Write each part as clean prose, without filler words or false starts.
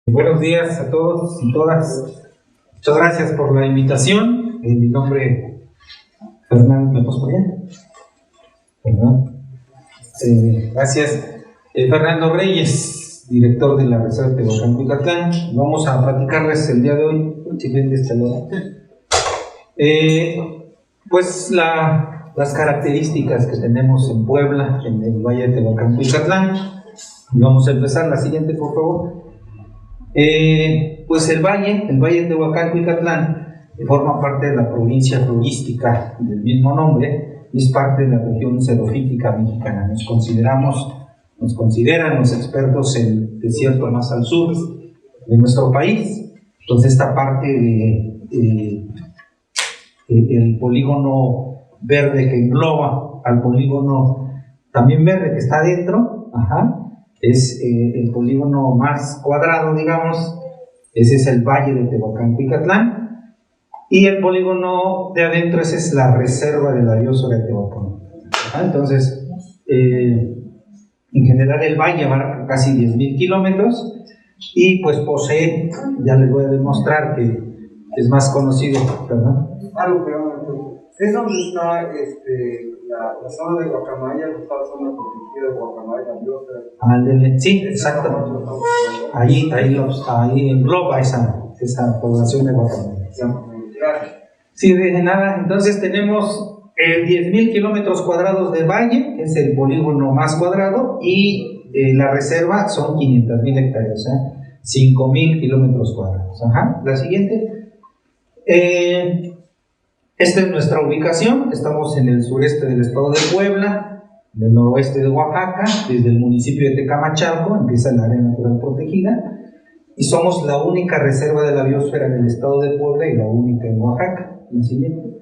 Buenos días a todos y todas. Muchas gracias por la invitación. Mi nombre es Fernando. ¿Me puedo poner? Gracias. Fernando Reyes, director de la Reserva de Tehuacán-Cuicatlán. Vamos a platicarles el día de hoy. Pues las características que tenemos en Puebla, en el Valle de Tehuacán-Cuicatlán. Vamos a empezar. La siguiente, por favor. Pues el valle de Tehuacán-Cuicatlán forma parte de la provincia florística del mismo nombre y es parte de la región xerófita mexicana. Nos consideran los expertos el desierto más al sur de nuestro país. Entonces esta parte el polígono verde que engloba al polígono también verde que está adentro, es el polígono más cuadrado, digamos. Ese es el Valle de Tehuacán-Cuicatlán, y el polígono de adentro, esa es la reserva de la biosfera de Tehuacán. Entonces, en general el valle abarca casi 10,000 kilómetros y pues posee, ya les voy a demostrar que es más conocido, ¿verdad? ¿Es donde está la zona de Guacamaya, la zona protegida de Guacamaya, sí, exactamente. Ahí engloba esa población de Guacamaya. Sí, de nada. Entonces tenemos 10,000 kilómetros cuadrados de valle, que es el polígono más cuadrado, y la reserva son 500,000 hectáreas, 5,000 kilómetros cuadrados. La siguiente. Esta es nuestra ubicación. Estamos en el sureste del estado de Puebla, del noroeste de Oaxaca. Desde el municipio de Tecamachalco empieza el área natural protegida y somos la única reserva de la biosfera en el estado de Puebla y la única en Oaxaca. La siguiente.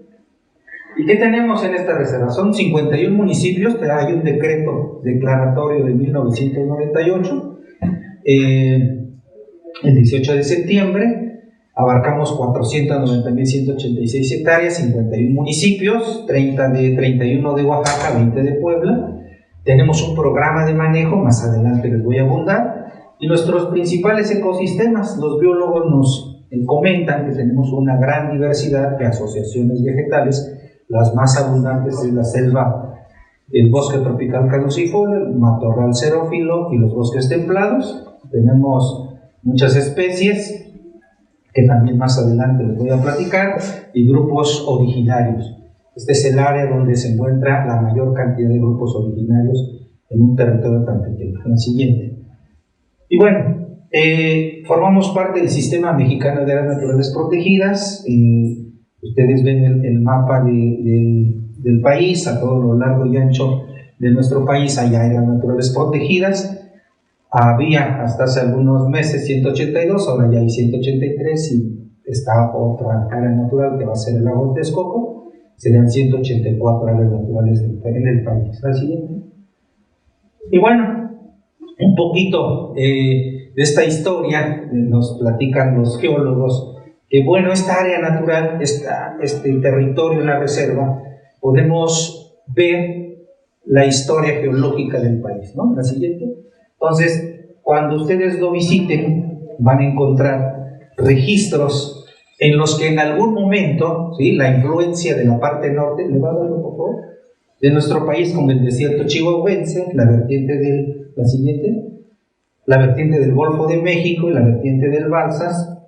¿Y qué tenemos en esta reserva? Son 51 municipios. Hay un decreto declaratorio de 1998, el 18 de septiembre. Abarcamos 490,186 hectáreas, 51 municipios, 31 de Oaxaca, 20 de Puebla. Tenemos un programa de manejo, más adelante les voy a abundar. Y nuestros principales ecosistemas, los biólogos nos comentan que tenemos una gran diversidad de asociaciones vegetales. Las más abundantes es la selva, el bosque tropical caducifolio, el matorral xerófilo y los bosques templados. Tenemos muchas especies que también más adelante les voy a platicar, y grupos originarios. Este es el área donde se encuentra la mayor cantidad de grupos originarios en un territorio tan pequeño. La siguiente. Y bueno, formamos parte del Sistema Mexicano de Áreas Naturales Protegidas. Ustedes ven el mapa del país. A todo lo largo y ancho de nuestro país hay áreas naturales protegidas. Había hasta hace algunos meses 182, ahora ya hay 183 y está otra área natural que va a ser el lago Texcoco. Serían 184 áreas naturales en el país. La siguiente. Y bueno, un poquito de esta historia nos platican los geólogos que bueno, esta área natural, este territorio en la reserva, podemos ver la historia geológica del país, ¿no? La siguiente. Entonces, cuando ustedes lo visiten, van a encontrar registros en los que en algún momento, ¿sí?, la influencia de la parte norte, ¿le va a dar por favor?, de nuestro país, como el desierto chihuahuense, la vertiente del Golfo de México y la vertiente del Balsas,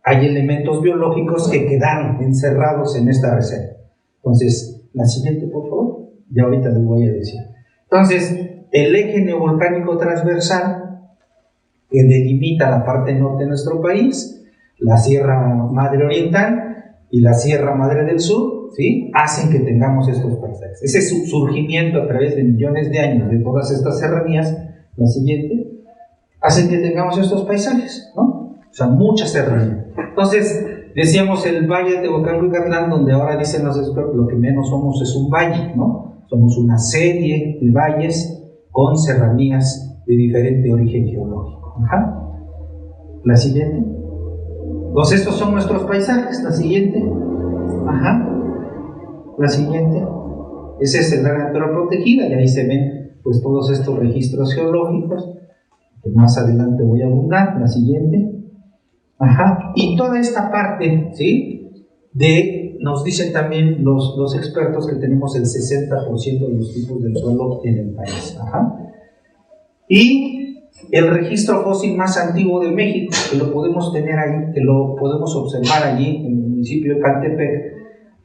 hay elementos biológicos que quedaron encerrados en esta reserva. Entonces, la siguiente, por favor, ya ahorita les voy a decir. Entonces, el eje neovolcánico transversal que delimita la parte norte de nuestro país, la Sierra Madre Oriental y la Sierra Madre del Sur, ¿sí?, hacen que tengamos estos paisajes. Ese surgimiento a través de millones de años de todas estas serranías, la siguiente, hacen que tengamos estos paisajes, ¿no? O sea, muchas serranías. Entonces, decíamos el Valle de Tehuacán-Cuicatlán, donde ahora dicen los expertos, lo que menos somos es un valle, ¿no? Somos una serie de valles con serranías de diferente origen geológico. La siguiente. Entonces, estos son nuestros paisajes. La siguiente. La siguiente. Ese es el área natural protegida, y ahí se ven pues todos estos registros geológicos. que más adelante voy a abundar, la siguiente. Ajá, y toda esta parte, ¿sí? Nos dicen también los expertos que tenemos el 60% de los tipos del suelo en el país. Ajá. Y el registro fósil más antiguo de México, que lo podemos tener ahí, que lo podemos observar allí en el municipio de Caltepec,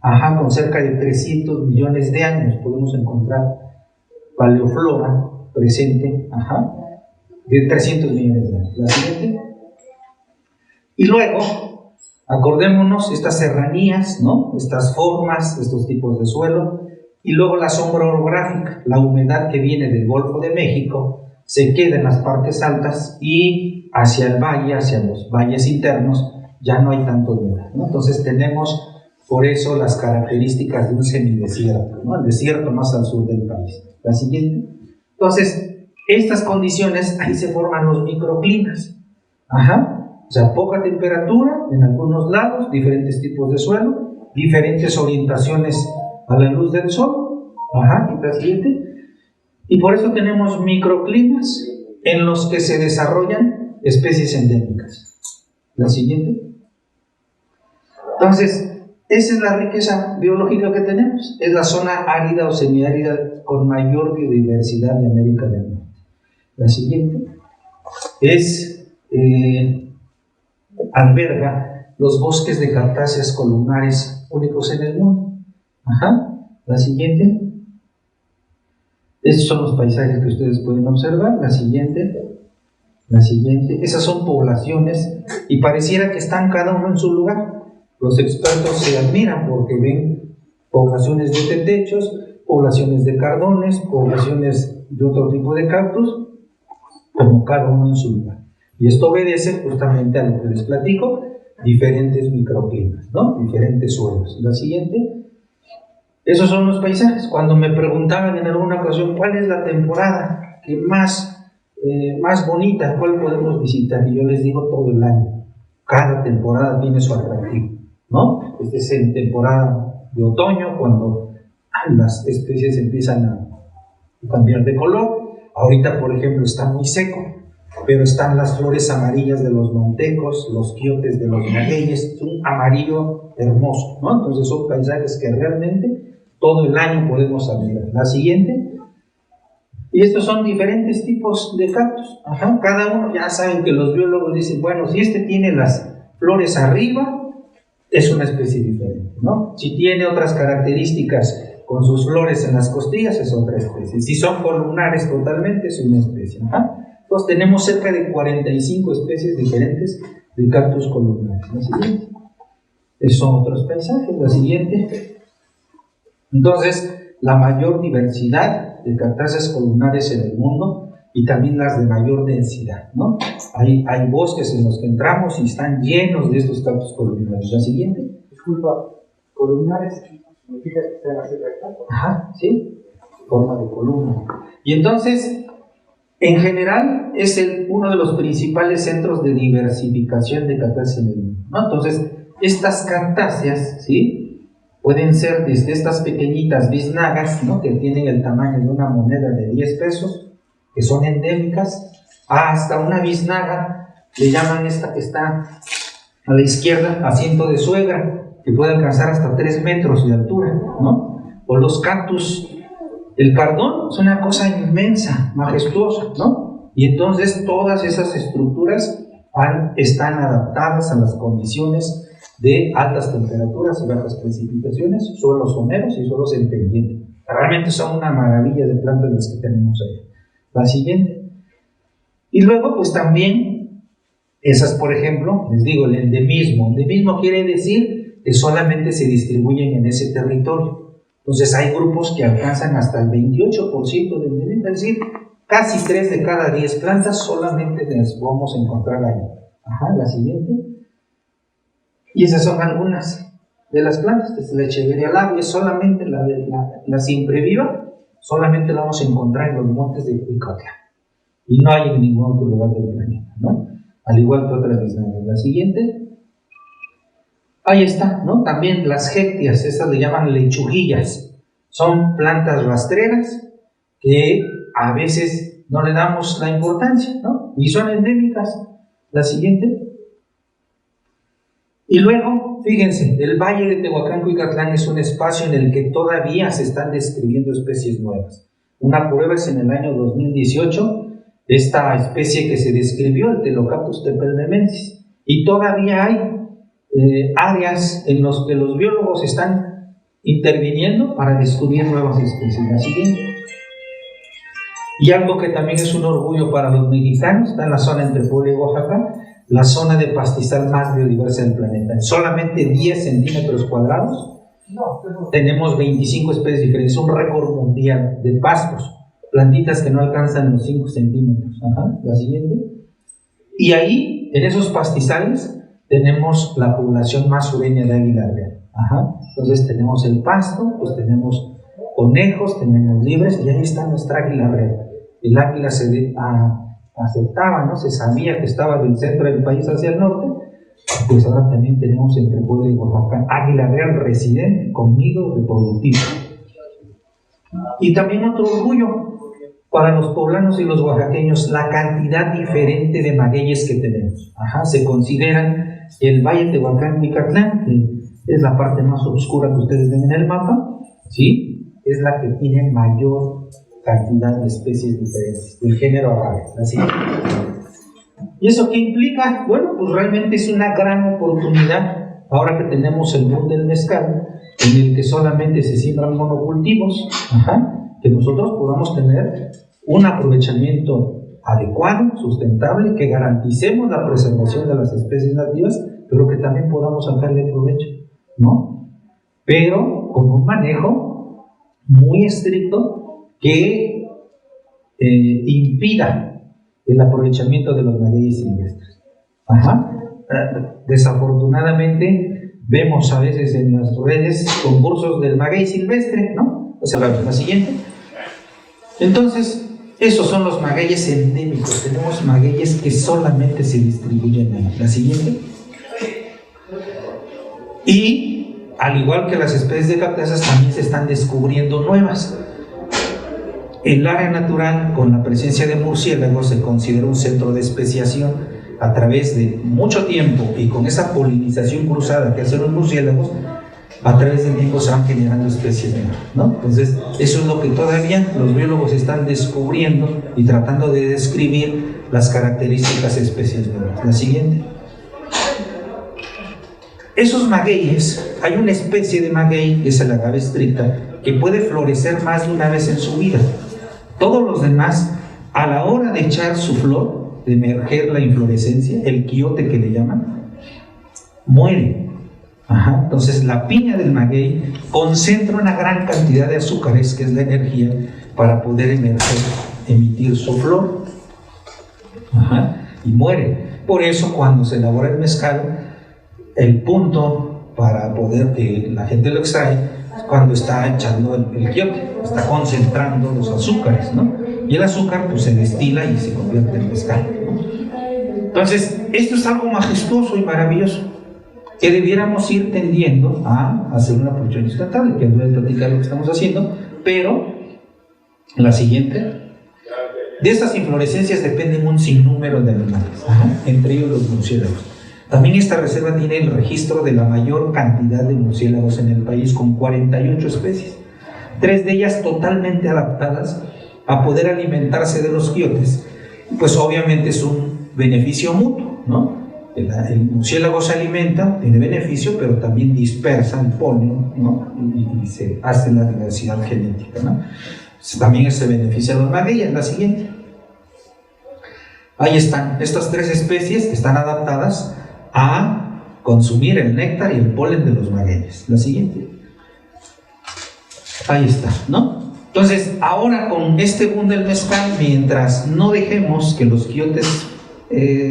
ajá, con cerca de 300 millones de años, podemos encontrar paleoflora presente, ajá, de 300 millones de años. La siguiente. Y luego, acordémonos, estas serranías, ¿no? Estas formas, estos tipos de suelo, y luego la sombra orográfica, la humedad que viene del Golfo de México, se queda en las partes altas y hacia el valle, hacia los valles internos, ya no hay tanto humedad, ¿no? Entonces tenemos por eso las características de un semidesierto, ¿no? El desierto más al sur del país. La siguiente. Entonces, estas condiciones, ahí se forman los microclimas. Ajá. O sea, poca temperatura en algunos lados, diferentes tipos de suelo, diferentes orientaciones a la luz del sol. Ajá, y la siguiente. Y por eso tenemos microclimas en los que se desarrollan especies endémicas. La siguiente. Entonces, esa es la riqueza biológica que tenemos. Es la zona árida o semiárida con mayor biodiversidad de América del Norte. La siguiente es... alberga los bosques de cactáceas columnares únicos en el mundo. Ajá. La siguiente. Estos son los paisajes que ustedes pueden observar. La siguiente. La siguiente. Esas son poblaciones y pareciera que están cada uno en su lugar. Los expertos se admiran porque ven poblaciones de tetechos, poblaciones de cardones, poblaciones de otro tipo de cactus, como cada uno en su lugar. Y esto obedece justamente a lo que les platico, diferentes microclimas, ¿no? Diferentes suelos. La siguiente. Esos son los paisajes. Cuando me preguntaban en alguna ocasión cuál es la temporada que más bonita, cuál podemos visitar, y yo les digo todo el año. Cada temporada tiene su atractivo, ¿no? Este es en temporada de otoño, cuando las especies empiezan a cambiar de color. Ahorita, por ejemplo, está muy seco, pero están las flores amarillas de los mantecos, los quiotes de los magueyes, es un amarillo hermoso, ¿no? Entonces son paisajes que realmente todo el año podemos admirar. La siguiente. Y estos son diferentes tipos de cactus. Ajá. Cada uno, ya saben que los biólogos dicen, bueno, si este tiene las flores arriba, es una especie diferente, ¿no? Si tiene otras características con sus flores en las costillas, es otra especie. Si son columnares totalmente, es una especie. Ajá. Entonces tenemos cerca de 45 especies diferentes de cactus columnares. La siguiente. Esos son otros paisajes. La siguiente. Entonces, la mayor diversidad de cactáceas columnares en el mundo y también las de mayor densidad, ¿no? Hay bosques en los que entramos y están llenos de estos cactus columnares. La siguiente. Disculpa, columnares significa que están así rectas. Ajá, sí, forma de columna. Y entonces, en general, es uno de los principales centros de diversificación de cactáceas en el mundo, ¿no? Entonces, estas cactáceas, ¿sí?, pueden ser desde estas pequeñitas biznagas, ¿no?, que tienen el tamaño de una moneda de 10 pesos, que son endémicas, hasta una biznaga, le llaman esta que está a la izquierda, asiento de suegra, que puede alcanzar hasta 3 metros de altura, ¿no? O los cactus, el cardón es una cosa inmensa, majestuosa, ¿no? Y entonces todas esas estructuras están adaptadas a las condiciones de altas temperaturas y bajas precipitaciones, suelos someros y suelos en pendiente. Realmente son una maravilla de plantas las que tenemos ahí. La siguiente. Y luego, pues también, esas, por ejemplo, les digo, el endemismo. Endemismo quiere decir que solamente se distribuyen en ese territorio. Entonces hay grupos que alcanzan hasta el 28% de endemismo, es decir, casi 3 de cada 10 plantas solamente las vamos a encontrar ahí. Ajá, la siguiente. Y esas son algunas de las plantas. Desde la Echeveria labia, solamente la siempre viva, solamente la vamos a encontrar en los montes de Cuicotla. Y no hay en ningún otro lugar del planeta, ¿no? Al igual que otras biznagas. La siguiente. Ahí está, ¿no? También las hectias, esas le llaman lechuguillas. Son plantas rastreras que a veces no le damos la importancia, ¿no? Y son endémicas. La siguiente. Y luego, fíjense, el Valle de Tehuacán-Cuicatlán es un espacio en el que todavía se están describiendo especies nuevas. Una prueba es en el año 2018, esta especie que se describió, el Telocaptus tepelmemensis, y todavía hay áreas en las que los biólogos están interviniendo para descubrir nuevas especies. La siguiente. Y algo que también es un orgullo para los mexicanos, está en la zona entre Puebla y Oaxaca, la zona de pastizal más biodiversa del planeta. En solamente 10 centímetros cuadrados tenemos 25 especies diferentes, un récord mundial de pastos, plantitas que no alcanzan los 5 centímetros. Ajá, la siguiente. Y ahí, en esos pastizales, tenemos la población más sureña de águila real. Ajá. Entonces tenemos el pasto, pues tenemos conejos, tenemos libres, y ahí está nuestra águila real. El águila se aceptaba, ¿no? Se sabía que estaba del centro del país hacia el norte, pues ahora también tenemos entre Puebla y Oaxaca águila real residente con nido reproductivo. Y también otro orgullo para los poblanos y los oaxaqueños, la cantidad diferente de magueyes que tenemos. Ajá, se consideran el Valle de Tehuacán-Cuicatlán, que es la parte más oscura que ustedes ven en el mapa, ¿sí? Es la que tiene mayor cantidad de especies diferentes del género agave. Así. ¿Y eso qué implica? Bueno, pues realmente es una gran oportunidad ahora que tenemos el boom del mezcal, en el que solamente se siembran monocultivos, que nosotros podamos tener un aprovechamiento adecuado, sustentable, que garanticemos la preservación de las especies nativas, pero que también podamos sacarle provecho, ¿no? Pero con un manejo muy estricto que impida el aprovechamiento de los magueyes silvestres. Desafortunadamente vemos a veces en las redes concursos del maguey silvestre, ¿no? O sea, la siguiente. Entonces, esos son los magueyes endémicos. Tenemos magueyes que solamente se distribuyen ahí. La siguiente. Y al igual que las especies de cactáceas, también se están descubriendo nuevas. El área natural, con la presencia de murciélagos, se considera un centro de especiación. A través de mucho tiempo y con esa polinización cruzada que hacen los murciélagos, a través del tiempo se van generando especies nuevas, ¿no? Entonces, eso es lo que todavía los biólogos están descubriendo y tratando de describir las características de especies nuevas. La siguiente. Esos magueyes, hay una especie de maguey, que es el agave stricta, que puede florecer más de una vez en su vida. Todos los demás, a la hora de echar su flor, de emerger la inflorescencia, el quiote que le llaman, muere. Entonces la piña del maguey concentra una gran cantidad de azúcares, que es la energía, para poder emitir su flor, y muere. Por eso cuando se elabora el mezcal, el punto para poder que la gente lo extrae es cuando está echando el quiote, está concentrando los azúcares, ¿no? Y el azúcar pues se destila y se convierte en mezcal, ¿no? Entonces, esto es algo majestuoso y maravilloso, que debiéramos ir tendiendo a hacer una producción sustentable, que voy a platicar lo que estamos haciendo, pero la siguiente, de estas inflorescencias dependen un sinnúmero de animales, entre ellos los murciélagos. También esta reserva tiene el registro de la mayor cantidad de murciélagos en el país, con 48 especies, 3 de ellas totalmente adaptadas a poder alimentarse de los quiotes. Pues obviamente es un beneficio mutuo, ¿no? El murciélago se alimenta, tiene beneficio, pero también dispersa el polen, ¿no? Y se hace la diversidad genética, ¿no? También se beneficia a los magueyes. La siguiente. Ahí están, estas 3 especies que están adaptadas a consumir el néctar y el polen de los magueyes. La siguiente. Ahí está, ¿no? Entonces, ahora con este boom del mezcal, mientras no dejemos que los quiotes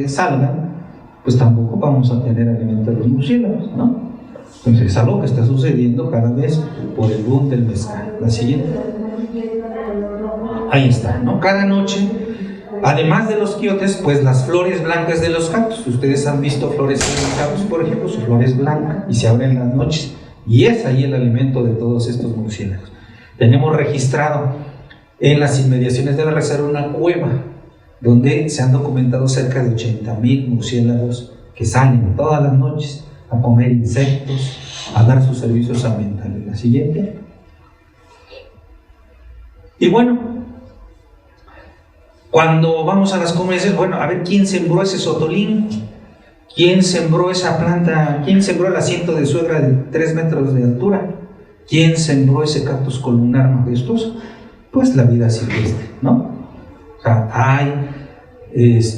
salgan, pues tampoco vamos a tener alimento de los murciélagos, ¿no? Entonces, es algo que está sucediendo cada vez por el boom del mezcal. La siguiente. Ahí está, ¿no? Cada noche, además de los quiotes, pues las flores blancas de los cactus. Ustedes han visto flores de los cactus, por ejemplo, su flor es blanca y se abren las noches. Y es ahí el alimento de todos estos murciélagos. Tenemos registrado en las inmediaciones de la reserva una cueva donde se han documentado cerca de 80,000 murciélagos que salen todas las noches a comer insectos, a dar sus servicios ambientales. La siguiente. Y bueno, cuando vamos a las comunidades, bueno, a ver quién sembró ese sotolín, quién sembró esa planta, quién sembró el asiento de suegra de 3 metros de altura, quién sembró ese cactus columnar majestuoso. Pues la vida silvestre, ¿no? O sea, hay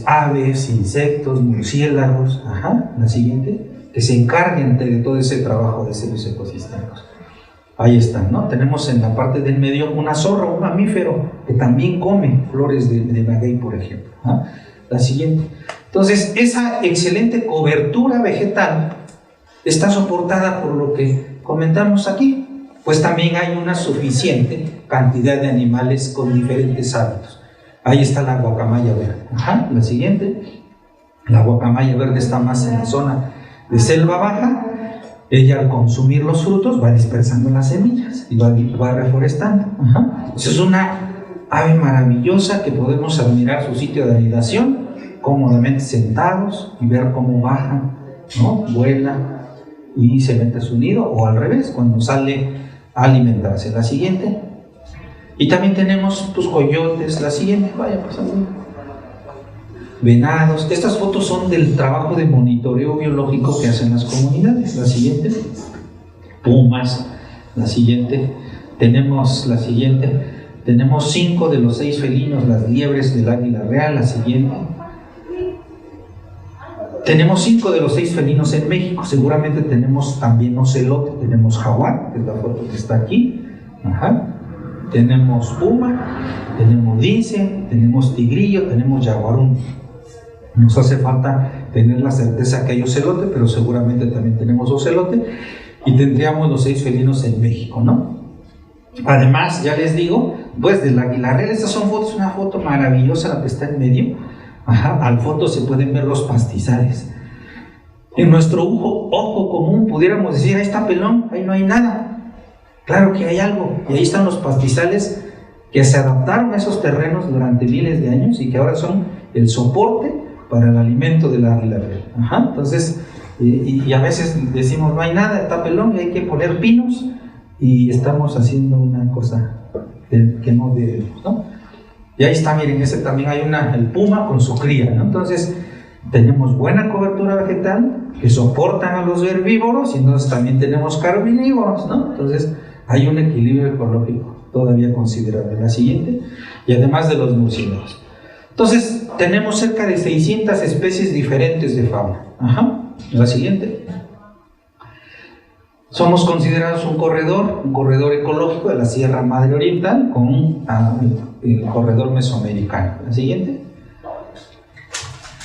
aves, insectos, murciélagos, la siguiente, que se encarguen de todo ese trabajo de seres ecosistémicos. Ahí están, ¿no? Tenemos en la parte del medio una zorra, un mamífero, que también come flores de maguey, por ejemplo. La siguiente. Entonces, esa excelente cobertura vegetal está soportada por lo que comentamos aquí. Pues también hay una suficiente cantidad de animales con diferentes hábitos. Ahí está la guacamaya verde. La siguiente. La guacamaya verde está más en la zona de selva baja. Ella, al consumir los frutos, va dispersando las semillas y va reforestando. Eso es una ave maravillosa que podemos admirar su sitio de anidación cómodamente sentados y ver cómo baja, ¿no? Vuela y se mete a su nido, o al revés, cuando sale a alimentarse. La siguiente. Y también tenemos pues coyotes. La siguiente, vaya pasando. Venados. Estas fotos son del trabajo de monitoreo biológico que hacen las comunidades. La siguiente. Pumas. La siguiente. Tenemos la siguiente. Tenemos 5 de los 6 felinos, las liebres del águila real. La siguiente. Tenemos 5 de los 6 felinos en México. Seguramente tenemos también ocelote, tenemos jaguar, que es la foto que está aquí. Tenemos puma, tenemos lince, tenemos tigrillo, tenemos jaguarón. Nos hace falta tener la certeza que hay ocelote, pero seguramente también tenemos ocelote. Y tendríamos los 6 felinos en México, ¿no? Además, ya les digo, pues del águila real, estas son fotos, una foto maravillosa la que está en medio. Al fondo se pueden ver los pastizales. En nuestro ojo común pudiéramos decir, ahí está pelón, ahí no hay nada. Claro que hay algo, y ahí están los pastizales que se adaptaron a esos terrenos durante miles de años y que ahora son el soporte para el alimento del águila real. Entonces, y a veces decimos, no hay nada, está pelón y hay que poner pinos, y estamos haciendo una cosa que no debemos, ¿no? Y ahí está, miren, ese también hay el puma con su cría, ¿no? Entonces, tenemos buena cobertura vegetal que soportan a los herbívoros, y entonces también tenemos carnívoros, ¿no? Entonces, hay un equilibrio ecológico todavía considerable. La siguiente, y además de los murciélagos. Entonces, tenemos cerca de 600 especies diferentes de fauna. La siguiente. Somos considerados un corredor ecológico de la Sierra Madre Oriental con el corredor mesoamericano. La siguiente.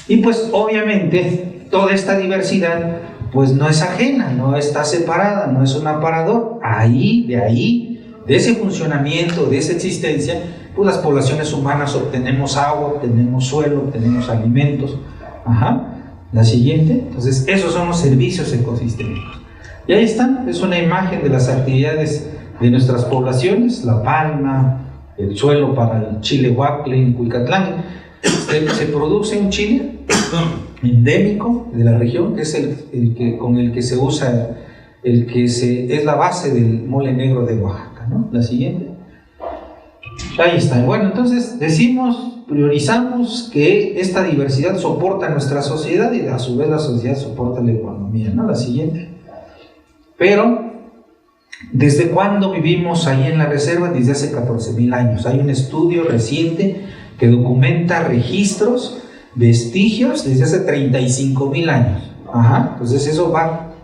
Y pues obviamente toda esta diversidad pues no es ajena, no está separada, no es un aparador. De ese funcionamiento, de esa existencia, pues las poblaciones humanas obtenemos agua, obtenemos suelo, obtenemos alimentos. La siguiente. Entonces esos son los servicios ecosistémicos. Y ahí están, es una imagen de las actividades de nuestras poblaciones, la palma, el suelo para el chile huacle en Cuicatlán. Se produce un chile endémico de la región, que es con el que se usa, es la base del mole negro de Oaxaca, ¿no? La siguiente. Ahí está. Bueno, entonces priorizamos que esta diversidad soporta nuestra sociedad y a su vez la sociedad soporta la economía, ¿no? La siguiente. Pero, ¿desde cuándo vivimos ahí en la reserva? Desde hace 14,000 años. Hay un estudio reciente que documenta registros, vestigios desde hace 35,000 años. Entonces eso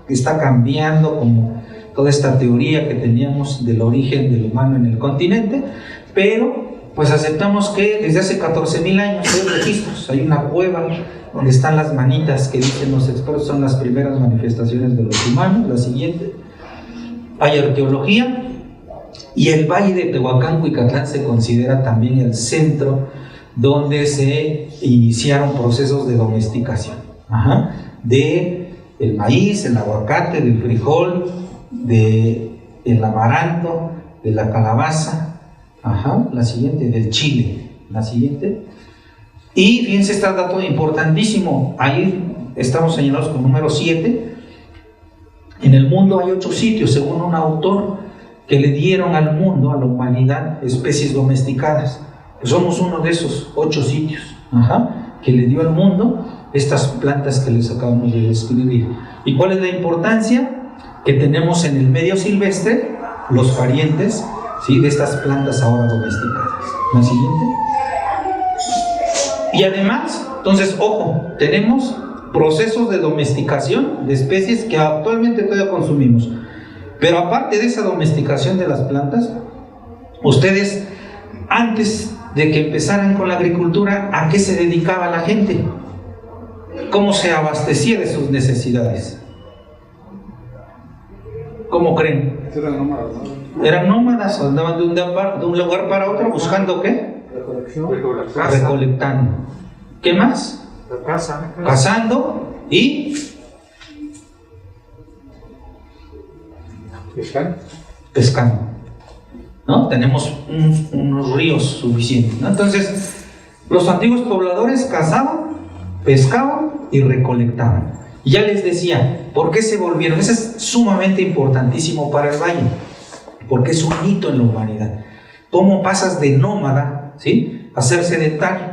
está cambiando como toda esta teoría que teníamos del origen del humano en el continente, pero pues aceptamos que desde hace 14,000 años hay registros. Hay una cueva donde están las manitas que dicen los expertos son las primeras manifestaciones de los humanos. La siguiente. Hay arqueología, y el valle de Tehuacán, Cuicatlán, se considera también el centro donde se iniciaron procesos de domesticación de el maíz, el aguacate, del frijol, del amaranto, de la calabaza, Ajá, la siguiente, del Chile. La siguiente. Y fíjense, este dato importantísimo. Ahí estamos señalados con número 7. En el mundo hay 8 sitios, según un autor, que le dieron al mundo, a la humanidad, especies domesticadas. Pues somos uno de esos 8 sitios, que le dio al mundo estas plantas que les acabamos de describir. ¿Y cuál es la importancia? Que tenemos en el medio silvestre los parientes, ¿sí?, de estas plantas ahora domesticadas. La siguiente. Y además, entonces, ojo, tenemos procesos de domesticación de especies que actualmente todavía consumimos. Pero aparte de esa domesticación de las plantas, ustedes, antes de que empezaran con la agricultura, ¿a qué se dedicaba la gente? ¿Cómo se abastecía de sus necesidades? ¿Cómo creen? Eran nómadas, andaban de un lugar para otro buscando ¿qué? Recolectando. ¿Qué más? Cazando y pescando. ¿No? Tenemos unos ríos suficientes, ¿no? Entonces, los antiguos pobladores cazaban, pescaban y recolectaban. Y ya les decía, ¿por qué se volvieron? Eso es sumamente importantísimo para el valle, porque es un hito en la humanidad. ¿Cómo pasas de nómada, ¿sí?, a ser sedentario?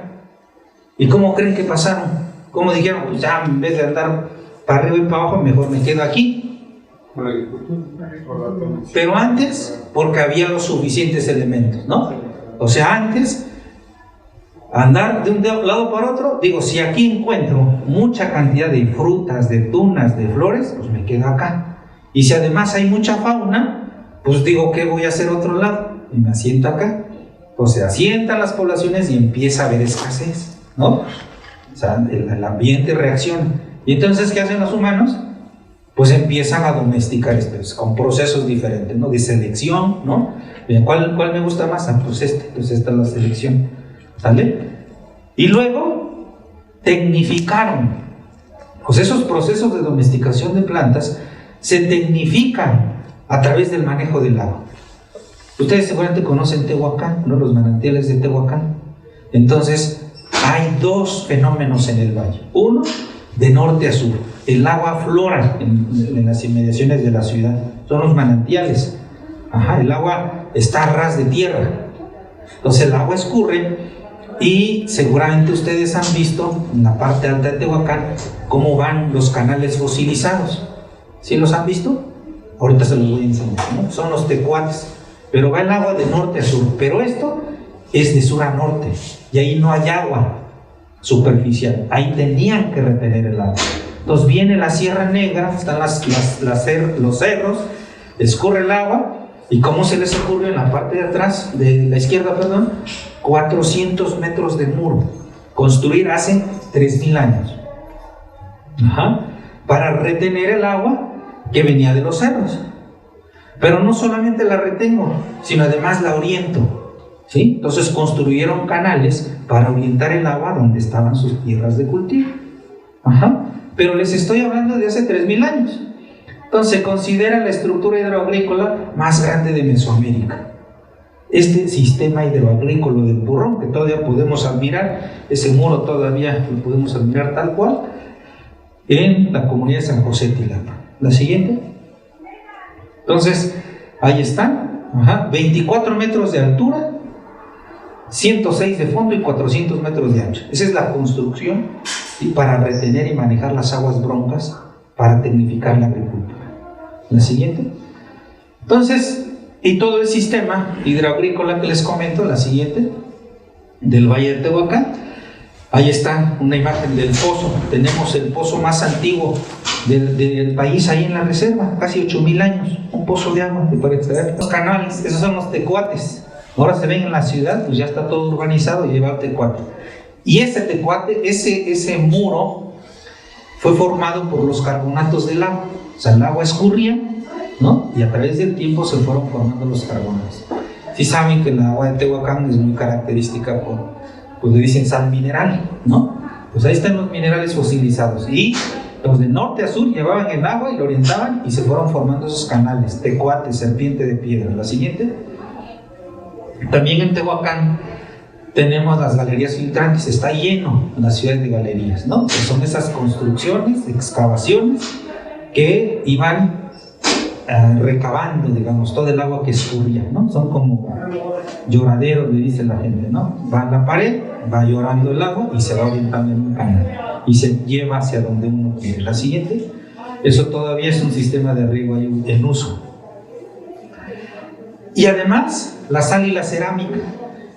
¿Y cómo creen que pasaron? ¿Cómo dijeron? Pues ya, en vez de andar para arriba y para abajo, mejor me quedo aquí. Pero antes, porque había los suficientes elementos, ¿no? O sea, antes, andar de un lado para otro, digo, si aquí encuentro mucha cantidad de frutas, de tunas, de flores, pues me quedo acá. Y si además hay mucha fauna, pues digo, ¿qué voy a hacer otro lado? Y me asiento acá. Pues se asientan las poblaciones y empieza a haber escasez, ¿no? O sea, el ambiente reacciona. Y entonces, ¿qué hacen los humanos? Pues empiezan a domesticar especies con procesos diferentes, ¿no? De selección, ¿no? ¿Cuál me gusta más? Ah, pues entonces esta es la selección, ¿sale? Y luego tecnificaron. Pues esos procesos de domesticación de plantas se tecnifican a través del manejo del agua. Ustedes seguramente conocen Tehuacán, ¿no? Los manantiales de Tehuacán. Entonces, hay 2 fenómenos en el valle. Uno, de norte a sur. El agua aflora en las inmediaciones de la ciudad. Son los manantiales. El agua está a ras de tierra. Entonces el agua escurre y seguramente ustedes han visto en la parte alta de Tehuacán cómo van los canales fosilizados. ¿Sí los han visto? Ahorita se los voy a enseñar, ¿no? Son los tecuates. Pero va el agua de norte a sur. Pero esto es de sur a norte. Y ahí no hay agua superficial. Ahí tenían que retener el agua. Entonces viene la Sierra Negra, están los cerros, escurre el agua, y ¿cómo se les ocurrió en la parte de atrás, de la izquierda, 400 metros de muro, construir hace 3000 años, para retener el agua que venía de los cerros. Pero no solamente la retengo, sino además la oriento, ¿sí? Entonces construyeron canales para orientar el agua donde estaban sus tierras de cultivo. Pero les estoy hablando de hace 3000 años. Entonces se considera la estructura hidroagrícola más grande de Mesoamérica. Este sistema hidroagrícola del Purrón, que todavía podemos admirar, ese muro todavía lo podemos admirar tal cual, en la comunidad de San José Tilapa. La siguiente. Entonces, ahí están, 24 metros de altura, 106 de fondo y 400 metros de ancho. Esa es la construcción, ¿sí?, para retener y manejar las aguas broncas, para tecnificar la agricultura. La siguiente. Entonces, y todo el sistema hidroagrícola que les comento, la siguiente, del Valle de Tehuacán. Ahí está una imagen del pozo. Tenemos el pozo más antiguo del país ahí en la reserva, casi 8000 años, un pozo de agua para extraer. Los canales, esos son los tecuates. Ahora se ven en la ciudad, pues ya está todo urbanizado y lleva el tecuate. Y ese tecuate, ese muro, fue formado por los carbonatos del agua. O sea, el agua escurría, ¿no? Y a través del tiempo se fueron formando los carbonatos. Sí saben que el agua de Tehuacán es muy característica pues le dicen sal mineral, ¿no? Pues ahí están los minerales fosilizados. Y los de norte a sur llevaban el agua y lo orientaban y se fueron formando esos canales, tecuate, serpiente de piedra. La siguiente. También en Tehuacán tenemos las galerías filtrantes, está lleno la ciudad de galerías, ¿no? Que son esas construcciones, excavaciones que iban recabando, digamos, todo el agua que escurría, ¿no? Son como lloraderos, le dice la gente, ¿no? Va a la pared, va llorando el agua y se va orientando en un canal y se lleva hacia donde uno quiere. La siguiente, eso todavía es un sistema de riego ahí en uso. Y además, la sal y la cerámica.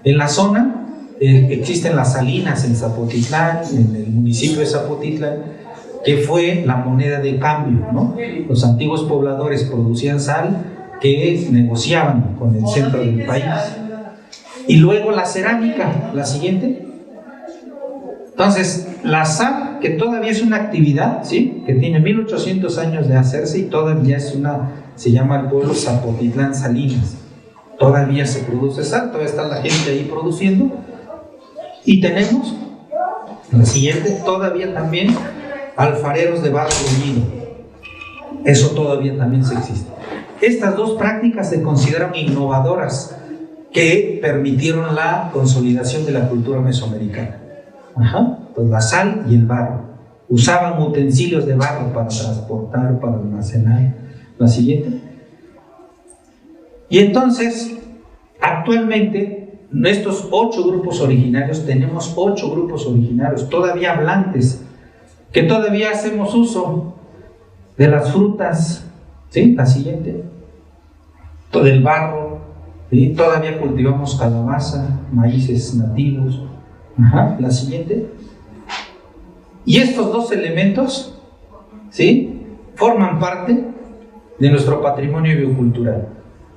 En la zona existen las salinas en Zapotitlán, en el municipio de Zapotitlán, que fue la moneda de cambio, ¿no? Los antiguos pobladores producían sal que negociaban con el centro del país. Y luego la cerámica, la siguiente. Entonces, la sal, que todavía es una actividad, ¿sí? Que tiene 1800 años de hacerse y todavía es se llama el pueblo Zapotitlán Salinas. Todavía se produce sal, todavía está la gente ahí produciendo. Y tenemos, la siguiente, todavía también alfareros de barro bruñido. Eso todavía también se existe. Estas dos prácticas se consideran innovadoras que permitieron la consolidación de la cultura mesoamericana. Pues la sal y el barro. Usaban utensilios de barro para transportar, para almacenar. La siguiente. Y entonces, actualmente, estos 8 grupos originarios, tenemos 8 grupos originarios todavía hablantes, que todavía hacemos uso de las frutas, ¿sí? La siguiente, del barro, ¿sí? Todavía cultivamos calabaza, maíces nativos. La siguiente. Y estos dos elementos, ¿sí? Forman parte de nuestro patrimonio biocultural,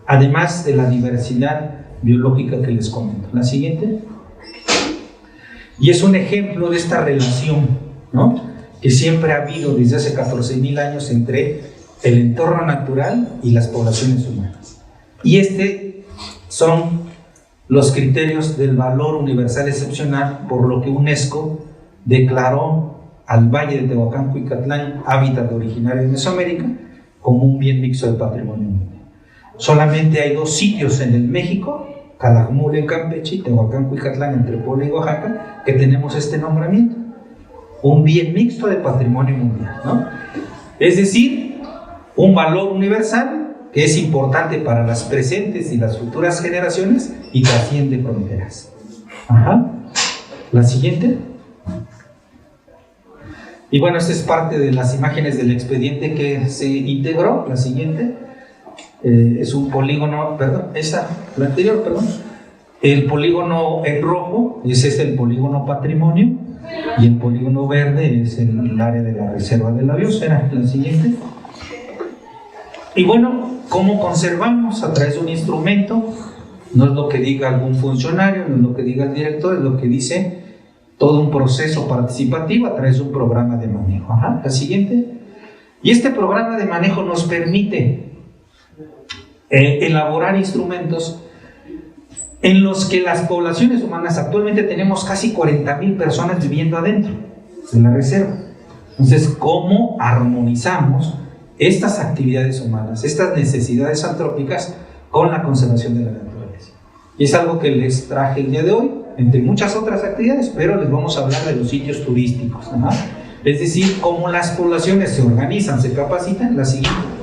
además de la diversidad biológica que les comento. La siguiente. Y es un ejemplo de esta relación, ¿no? Que siempre ha habido desde hace 14.000 años entre el entorno natural y las poblaciones humanas. Y son los criterios del valor universal excepcional, por lo que UNESCO declaró al Valle de Tehuacán-Cuicatlán, hábitat originario de Mesoamérica, como un bien mixto del patrimonio mundial. Solamente hay 2 sitios en el México, Calakmul en Campeche y Tehuacán-Cuicatlán entre Puebla y Oaxaca, que tenemos este nombramiento, un bien mixto de patrimonio mundial, ¿no? Es decir, un valor universal que es importante para las presentes y las futuras generaciones y trasciende fronteras. La siguiente. Y bueno, esta es parte de las imágenes del expediente que se integró. La siguiente. Es un polígono, perdón, la anterior, perdón. El polígono en rojo, ese es el polígono patrimonio, y el polígono verde es el área de la reserva de la biosfera. La siguiente. Y bueno, ¿cómo conservamos? A través de un instrumento. No es lo que diga algún funcionario, no es lo que diga el director, es lo que dice todo un proceso participativo a través de un programa de manejo. La siguiente. Y este programa de manejo nos permite elaborar instrumentos en los que las poblaciones humanas, actualmente tenemos casi 40.000 personas viviendo adentro de la reserva. Entonces, ¿cómo armonizamos estas actividades humanas, estas necesidades antrópicas con la conservación de la naturaleza? Y es algo que les traje el día de hoy, entre muchas otras actividades, pero les vamos a hablar de los sitios turísticos, ¿no? Es decir, cómo las poblaciones se organizan, se capacitan. La siguiente.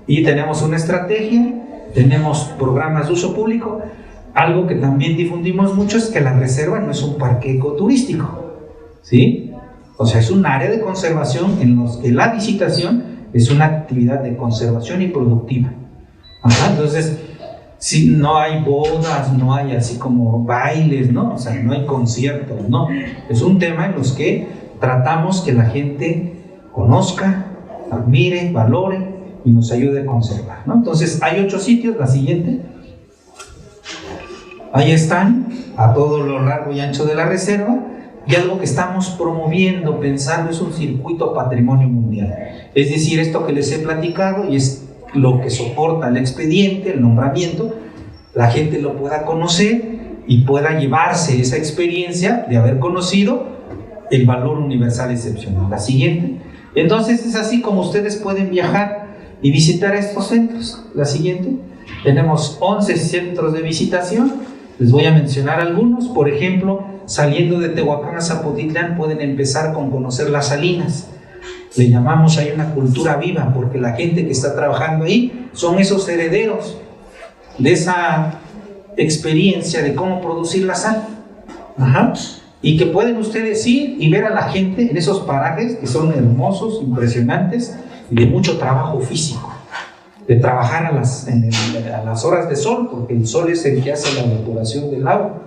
Y tenemos una estrategia, tenemos programas de uso público. Algo que también difundimos mucho es que la reserva no es un parque ecoturístico, ¿sí? O sea, es un área de conservación en los que la visitación es una actividad de conservación y productiva. Entonces, si no hay bodas, no hay así como bailes, ¿no? O sea, no hay conciertos, ¿no? Es un tema en los que tratamos que la gente conozca, admire, valore y nos ayude a conservar, ¿no? Entonces, hay 8 sitios. La siguiente. Ahí están, a todo lo largo y ancho de la reserva. Y algo que estamos promoviendo, pensando, es un circuito patrimonio mundial. Es decir, esto que les he platicado y es lo que soporta el expediente, el nombramiento, la gente lo pueda conocer y pueda llevarse esa experiencia de haber conocido el valor universal excepcional. La siguiente. Entonces es así como ustedes pueden viajar y visitar estos centros. La siguiente. Tenemos 11 centros de visitación, les voy a mencionar algunos. Por ejemplo, saliendo de Tehuacán a Zapotitlán pueden empezar con conocer las salinas. Le llamamos ahí una cultura viva, porque la gente que está trabajando ahí son esos herederos de esa experiencia de cómo producir la sal. Y que pueden ustedes ir y ver a la gente en esos parajes que son hermosos, impresionantes y de mucho trabajo físico, de trabajar a las horas de sol, porque el sol es el que hace la evaporación del agua.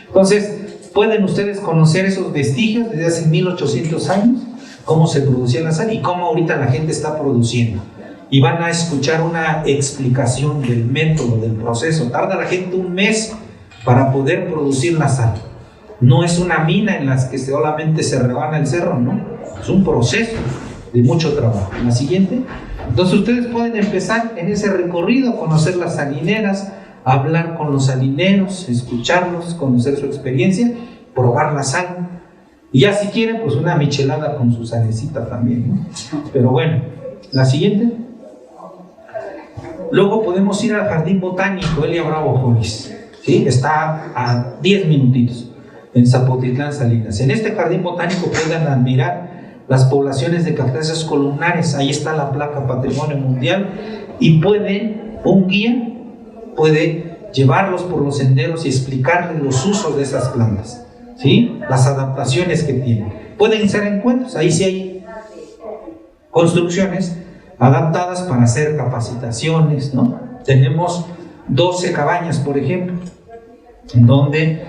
Entonces pueden ustedes conocer esos vestigios desde hace 1800 años, cómo se producía la sal y cómo ahorita la gente está produciendo. Y van a escuchar una explicación del método, del proceso. Tarda la gente un mes para poder producir la sal. No es una mina en la que solamente se rebana el cerro, no. Es un proceso de mucho trabajo. La siguiente. Entonces ustedes pueden empezar en ese recorrido, conocer las salineras, hablar con los salineros, escucharlos, conocer su experiencia, probar la sal. Y ya si quieren, pues una michelada con su salecita también, ¿no? Pero bueno, la siguiente. Luego podemos ir al Jardín Botánico Elia Bravo Joris, ¿sí? Está a 10 minutitos en Zapotitlán, Salinas. En este Jardín Botánico pueden admirar las poblaciones de cactáceas columnares. Ahí está la placa Patrimonio Mundial y un guía puede llevarlos por los senderos y explicarles los usos de esas plantas, ¿sí? Las adaptaciones que tienen. Pueden ser encuentros, ahí sí hay construcciones adaptadas para hacer capacitaciones, ¿no? Tenemos 12 cabañas, por ejemplo, en donde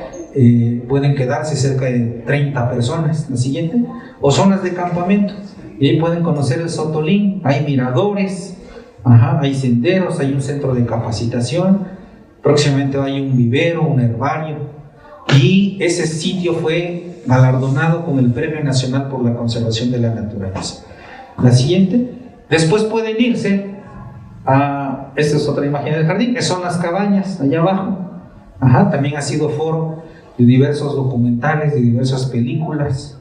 pueden quedarse cerca de 30 personas. La siguiente. O zonas de campamento, y ahí pueden conocer el Sotolín. Hay miradores, hay senderos, hay un centro de capacitación, próximamente hay un vivero, un herbario, y ese sitio fue galardonado con el Premio Nacional por la Conservación de la Naturaleza. La siguiente. Después pueden irse a, esta es otra imagen del jardín, que son las cabañas allá abajo. También ha sido foro de diversos documentales, de diversas películas.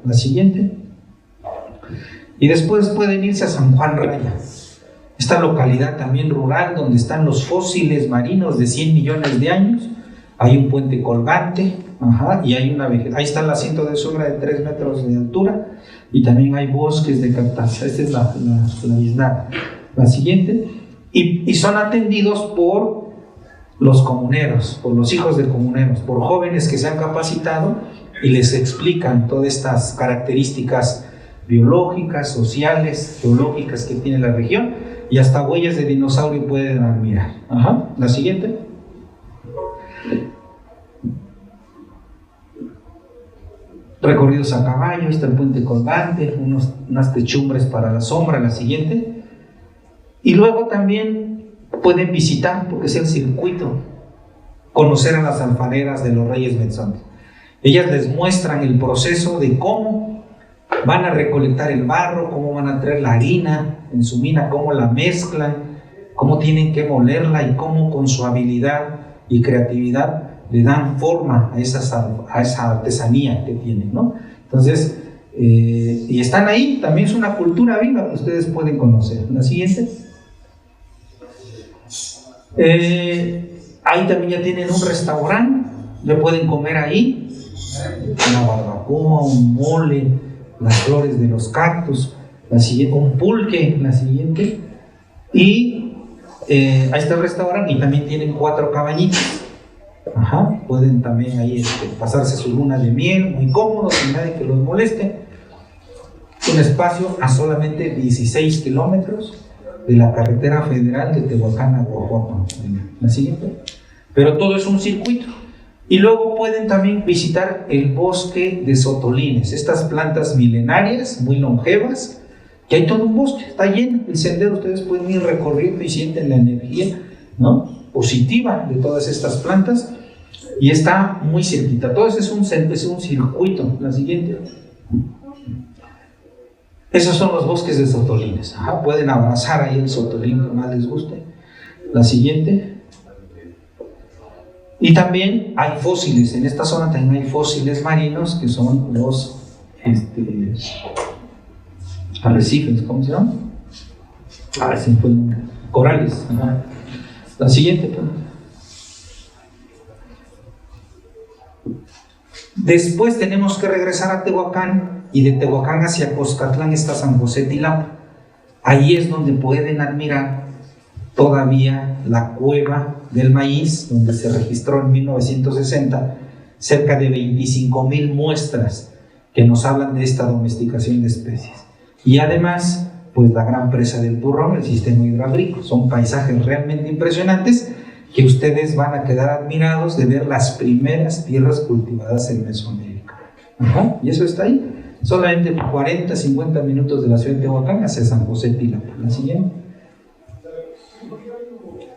La siguiente. Y después pueden irse a San Juan Raya, esta localidad también rural donde están los fósiles marinos de 100 millones de años. Hay un puente colgante, y hay una vegetación. Ahí está el asiento de sombra de 3 metros de altura, y también hay bosques de cactáceas. Esta es la biznaga. La siguiente. Y son atendidos por los comuneros, por los hijos de comuneros, por jóvenes que se han capacitado y les explican todas estas características biológicas, sociales, geológicas que tiene la región, y hasta huellas de dinosaurio pueden admirar. La siguiente. Recorridos a caballo, está el puente colgante, unas techumbres para la sombra. La siguiente. Y luego también pueden visitar, porque es el circuito, conocer a las alfareras de los Reyes Menzones. Ellas les muestran el proceso de cómo van a recolectar el barro, cómo van a traer la harina en su mina, cómo la mezclan, cómo tienen que molerla y cómo con su habilidad y creatividad le dan forma a esa artesanía que tienen, ¿no? Entonces, y están ahí, también es una cultura viva que ustedes pueden conocer. La siguiente. Ahí también ya tienen un restaurante, ya pueden comer ahí, una barbacoa, un mole, las flores de los cactus, la siguiente, un pulque. La siguiente. Y ahí está el restaurante, y también tienen 4 cabañitas. Pueden también ahí pasarse su luna de miel muy cómodos, sin nadie que los moleste. Un espacio a solamente 16 kilómetros de la carretera federal de Tehuacán a Guajuapan. La siguiente. Pero todo es un circuito. Y luego pueden también visitar el bosque de sotolines, estas plantas milenarias, muy longevas, que hay todo un bosque, está lleno el sendero. Ustedes pueden ir recorriendo y sienten la energía, ¿no?, positiva de todas estas plantas, y está muy cerquita. Todo eso es un circuito. La siguiente. Esos son los bosques de sotolines. Pueden abrazar ahí el sotolín que más les guste. La siguiente. Y también hay fósiles. En esta zona también hay fósiles marinos, que son los arrecifes. ¿Cómo se llama? A ver si fue corales. Ajá. La siguiente, pues. Después tenemos que regresar a Tehuacán, y de Tehuacán hacia Coscatlán está San José Tilapa. Ahí es donde pueden admirar todavía la cueva del maíz, donde se registró en 1960 cerca de 25,000 muestras que nos hablan de esta domesticación de especies. Y además, pues la gran presa del Turrón, el sistema hidráulico. Son paisajes realmente impresionantes que ustedes van a quedar admirados de ver las primeras tierras cultivadas en Mesoamérica. Ajá, y eso está ahí. Solamente 40, 50 minutos de la ciudad de Tehuacán hacia San José Tilapa. La siguiente.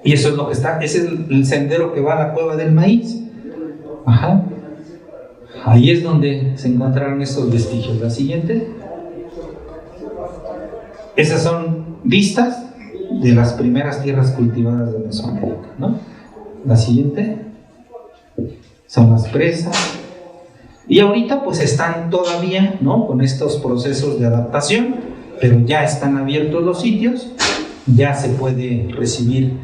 Y eso es lo que está, ese es el sendero que va a la cueva del maíz. Ajá. Ahí es donde se encontraron estos vestigios. La siguiente. Esas son vistas de las primeras tierras cultivadas de Mesoamérica, ¿no? La siguiente. Son las presas. Y ahorita pues están todavía, ¿no?, con estos procesos de adaptación, pero ya están abiertos los sitios, ya se puede recibir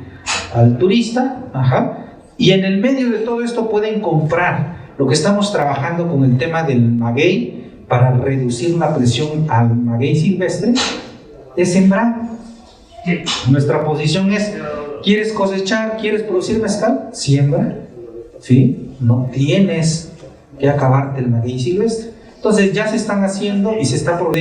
al turista, ajá, y en el medio de todo esto pueden comprar. Lo que estamos trabajando con el tema del maguey para reducir la presión al maguey silvestre es sembrar. Nuestra posición es: ¿quieres cosechar? ¿Quieres producir mezcal? Siembra, ¿sí? No tienes que acabarte el maguey silvestre. Entonces ya se están haciendo y se está por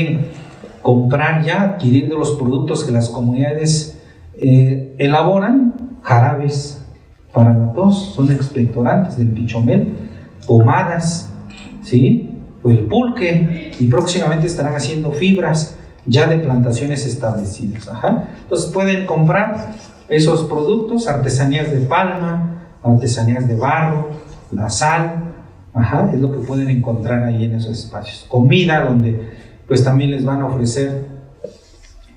comprar ya, adquiriendo los productos que las comunidades elaboran, jarabes para la tos, son expectorantes del pichomel, pomadas, ¿sí?, o el pulque, y próximamente estarán haciendo fibras ya de plantaciones establecidas. Ajá. Entonces pueden comprar esos productos, artesanías de palma, artesanías de barro, la sal. Ajá, es lo que pueden encontrar ahí en esos espacios. Comida, donde pues también les van a ofrecer,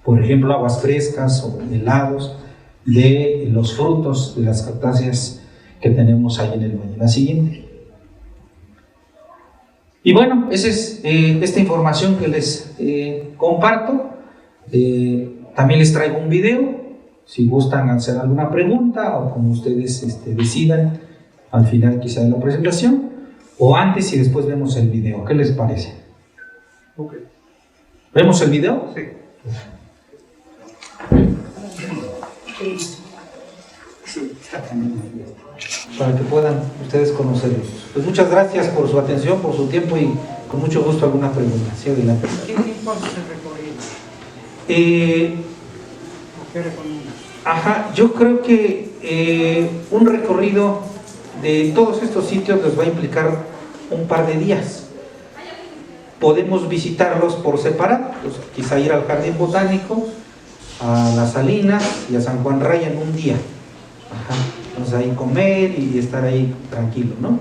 por ejemplo, aguas frescas o helados de los frutos de las cactáceas que tenemos ahí en el valle. La siguiente. Y bueno, esa es esta información que les comparto. También les traigo un video, si gustan hacer alguna pregunta o como ustedes decidan al final quizá de la presentación. O antes y después vemos el video. ¿Qué les parece? Okay. ¿Vemos el video? Sí. Para que puedan ustedes conocerlos. Pues muchas gracias por su atención, por su tiempo, y con mucho gusto alguna pregunta. Sí, adelante. ¿Qué importa el recorrido? ¿Qué recomiendas? Ajá, yo creo que un recorrido de todos estos sitios les va a implicar un par de días. Podemos visitarlos por separado, pues quizá ir al Jardín Botánico, a las Salinas y a San Juan Raya en un día. Ajá. Entonces ahí comer y estar ahí tranquilo, ¿no?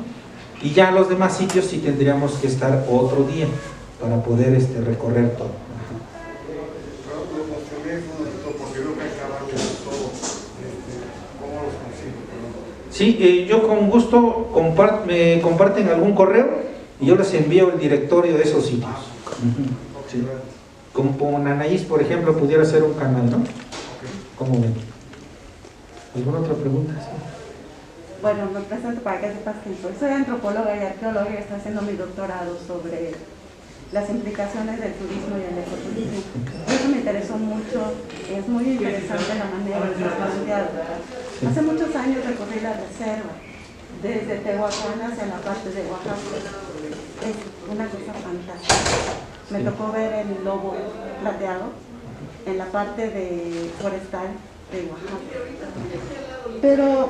Y ya los demás sitios sí tendríamos que estar otro día para poder recorrer todo. Sí, yo con gusto me comparten algún correo y yo les envío el directorio de esos sitios. Sí. Como Anaís, por ejemplo, pudiera ser un canal, ¿no? ¿Cómo ven? ¿Alguna otra pregunta? Sí. Bueno, me presento para que sepas que soy antropóloga y arqueóloga y estoy haciendo mi doctorado sobre las implicaciones del turismo y el ecoturismo. Eso me interesó mucho, es muy interesante la manera en que se ha estudiado. Hace muchos años recorrí la reserva, desde Tehuacán hacia la parte de Oaxaca. Es una cosa fantástica. Me tocó ver el lobo plateado en la parte de forestal de Oaxaca. Pero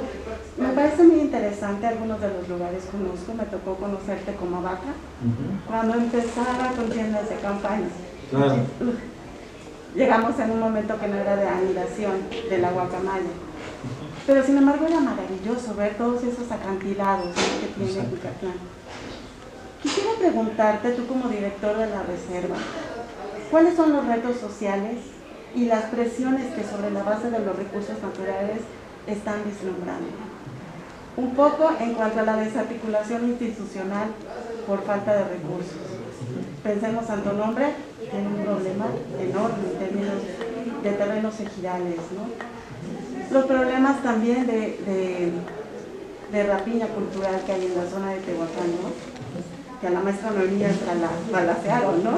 me parece muy interesante algunos de los lugares que conozco. Me tocó conocer Tecomavaca, cuando empezaba con tiendas de campaña. Claro. Llegamos en un momento que no era de anidación de la guacamaya. Pero sin embargo era maravilloso ver todos esos acantilados, ¿no?, que tiene Yucatán. Quisiera preguntarte, tú como director de la reserva, ¿cuáles son los retos sociales y las presiones que sobre la base de los recursos naturales están vislumbrando? Un poco en cuanto a la desarticulación institucional por falta de recursos. Pensemos, Santo Nombre tiene un problema enorme en términos de terrenos ejidales, ¿no? los problemas también de rapiña cultural que hay en la zona de Tehuacán, ¿no? Que a la maestra Noemí hasta la balacearon, ¿no?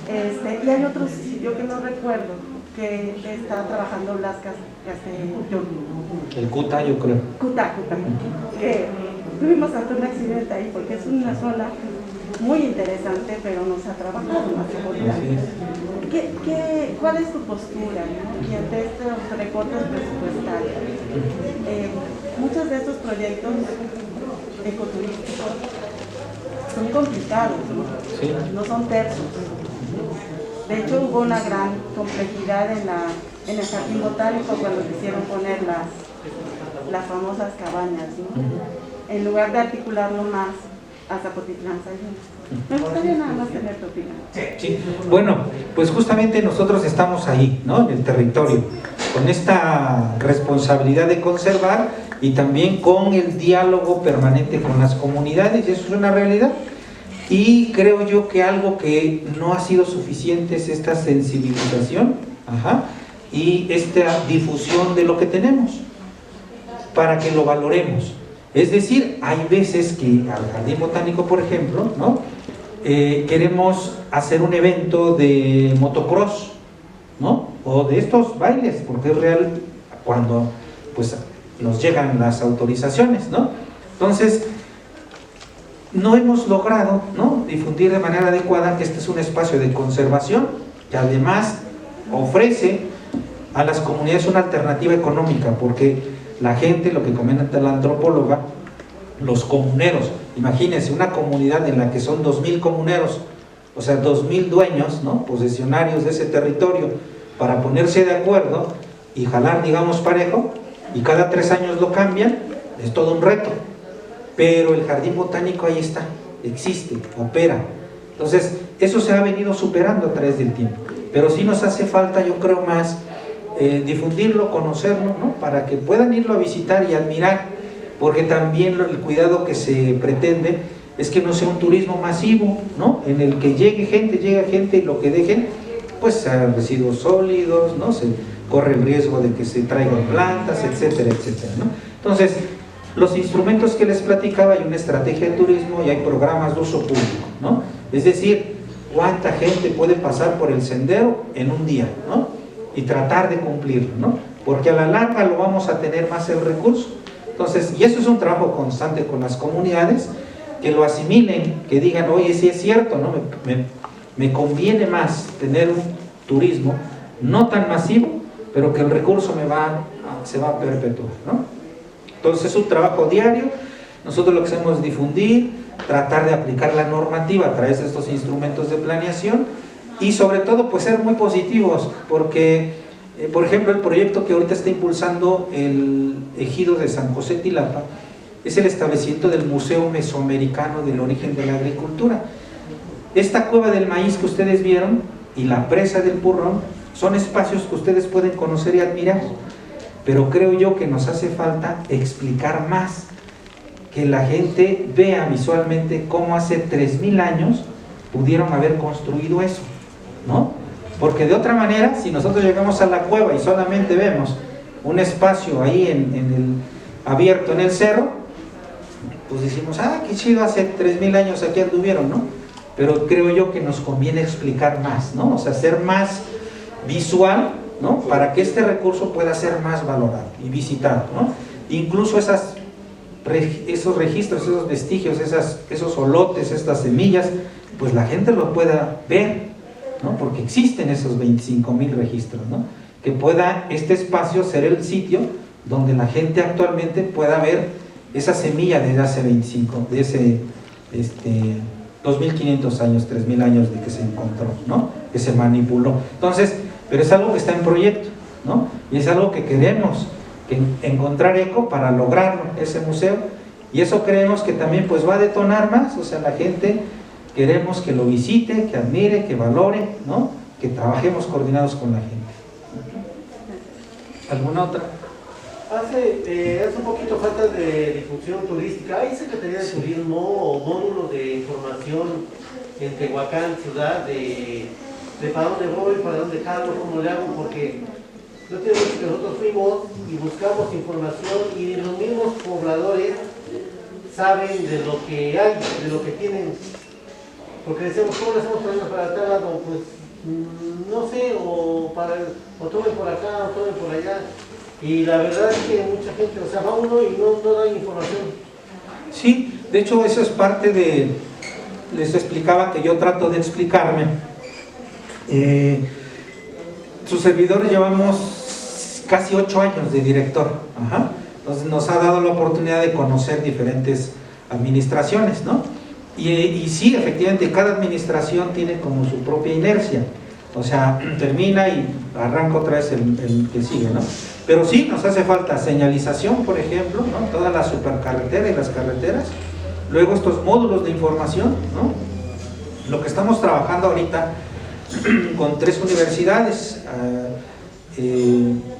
Y hay otro sitio que no recuerdo, que está trabajando Blas Castellón. El CUTA, yo creo. CUTA, que tuvimos hasta un accidente ahí, porque es una zona muy interesante, pero no se ha trabajado en la seguridad. ¿Cuál es tu postura, ¿no? Y ante estos recortes presupuestarios? Muchos de estos proyectos ecoturísticos son complicados, ¿no? Sí. No son tersos. De hecho, hubo una gran complejidad en el jardín botánico cuando quisieron poner las famosas cabañas, ¿no? En lugar de articularlo más a Zapotitlán, Sayula. Me gustaría nada más tener tu opinión. Sí. Bueno, pues justamente nosotros estamos ahí, ¿no? En el territorio, con esta responsabilidad de conservar y también con el diálogo permanente con las comunidades, y eso es una realidad. Y creo yo que algo que no ha sido suficiente es esta sensibilización, y esta difusión de lo que tenemos, para que lo valoremos. Es decir, hay veces que al Jardín Botánico, por ejemplo, ¿no? Queremos hacer un evento de motocross, ¿no? O de estos bailes, porque es real cuando pues nos llegan las autorizaciones, ¿no? Entonces, no hemos logrado, ¿no?, difundir de manera adecuada que este es un espacio de conservación que además ofrece a las comunidades una alternativa económica, porque la gente, lo que comenta la antropóloga, los comuneros, imagínense una comunidad en la que son 2000 comuneros, o sea 2000 dueños, ¿no?, posesionarios de ese territorio, para ponerse de acuerdo y jalar, digamos, parejo, y cada 3 años lo cambian, es todo un reto. Pero el Jardín Botánico ahí está, existe, opera. Entonces, eso se ha venido superando a través del tiempo. Pero sí nos hace falta, yo creo, más difundirlo, conocerlo, ¿no?, para que puedan irlo a visitar y admirar, porque también el cuidado que se pretende es que no sea un turismo masivo, ¿no?, en el que llega gente y lo que dejen, pues sean residuos sólidos, ¿no?, se corre el riesgo de que se traigan plantas, etcétera, etcétera, ¿no? Entonces, los instrumentos que les platicaba, hay una estrategia de turismo y hay programas de uso público, ¿no? Es decir, cuánta gente puede pasar por el sendero en un día, ¿no?, y tratar de cumplirlo, ¿no?, porque a la larga lo vamos a tener más el recurso. Entonces, y eso es un trabajo constante con las comunidades, que lo asimilen, que digan, oye, sí es cierto, ¿no?, me conviene más tener un turismo no tan masivo, pero que el recurso se va a perpetuar, ¿no? Entonces es un trabajo diario. Nosotros lo que hacemos es difundir, tratar de aplicar la normativa a través de estos instrumentos de planeación y sobre todo pues ser muy positivos, porque por ejemplo el proyecto que ahorita está impulsando el ejido de San José Tilapa es el establecimiento del Museo Mesoamericano del Origen de la Agricultura. Esta cueva del maíz que ustedes vieron y la presa del Purrón son espacios que ustedes pueden conocer y admirar, pero creo yo que nos hace falta explicar más, que la gente vea visualmente cómo hace 3000 años pudieron haber construido eso, ¿no? Porque de otra manera, si nosotros llegamos a la cueva y solamente vemos un espacio ahí abierto en el cerro, pues decimos, qué chido, hace 3000 años aquí anduvieron, ¿no? Pero creo yo que nos conviene explicar más, ¿no? O sea, ser más visual, ¿no?, para que este recurso pueda ser más valorado y visitado, ¿no? Incluso esos registros, esos vestigios, esos olotes, estas semillas, pues la gente lo pueda ver, ¿no?, porque existen esos 25,000 registros, ¿no?, que pueda este espacio ser el sitio donde la gente actualmente pueda ver esa semilla de hace 2.500 años, 3.000 años de que se encontró, ¿no?, que se manipuló. Entonces, pero es algo que está en proyecto, ¿no?, y es algo que queremos encontrar eco para lograrlo, ese museo, y eso creemos que también pues va a detonar más, o sea, la gente queremos que lo visite, que admire, que valore, ¿no?, que trabajemos coordinados con la gente. ¿Alguna otra? Hace un poquito falta de difusión turística. ¿Hay Secretaría de Turismo o módulo de información en Tehuacán, ciudad, de para dónde voy, para dónde jalo, cómo le hago? Porque no tiene mucho que nosotros fuimos y buscamos información y los mismos pobladores saben de lo que hay, de lo que tienen. Porque decimos, ¿cómo le hacemos para tal lado? Pues no sé, o tomen por acá, o tomen por allá. Y la verdad es que mucha gente, o sea, va uno y no da información. Sí, de hecho eso es parte de, les explicaba que yo trato de explicarme. Sus servidores llevamos casi 8 años de director. Ajá. Entonces nos ha dado la oportunidad de conocer diferentes administraciones, ¿no? Y sí, efectivamente, cada administración tiene como su propia inercia. O sea, termina y arranca otra vez el que sigue, ¿no? Pero sí, nos hace falta señalización, por ejemplo, ¿no? Toda la supercarretera y las carreteras. Luego estos módulos de información, ¿no? Lo que estamos trabajando ahorita con 3 universidades,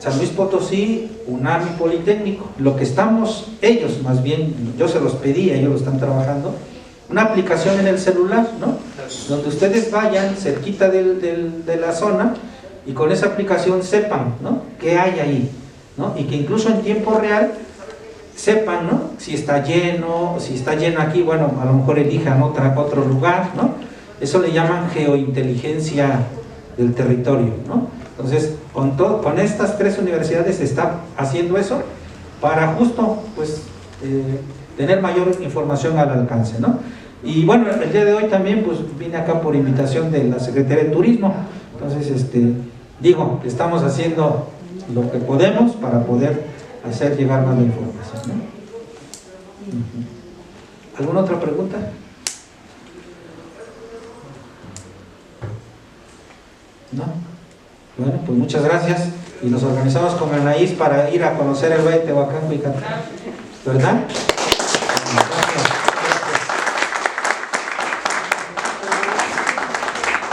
San Luis Potosí, UNAM y Politécnico. Lo que estamos, ellos más bien, yo se los pedí, ellos lo están trabajando, una aplicación en el celular, ¿no? Donde ustedes vayan cerquita de la zona y con esa aplicación sepan, ¿no? qué hay ahí, ¿no? Y que incluso en tiempo real sepan, ¿no? Si está lleno aquí, bueno, a lo mejor elijan otro lugar, ¿no? Eso le llaman geointeligencia del territorio, ¿no? Entonces, con estas 3 universidades se está haciendo eso para justo, pues, tener mayor información al alcance, ¿no? Y bueno, el día de hoy también, pues, vine acá por invitación de la Secretaría de Turismo. Entonces, digo, estamos haciendo lo que podemos para poder hacer llegar más la información, ¿no? ¿Alguna otra pregunta? ¿No? Bueno, pues muchas gracias y nos organizamos con Anaís para ir a conocer el Valle de Tehuacán, ¿verdad? Gracias.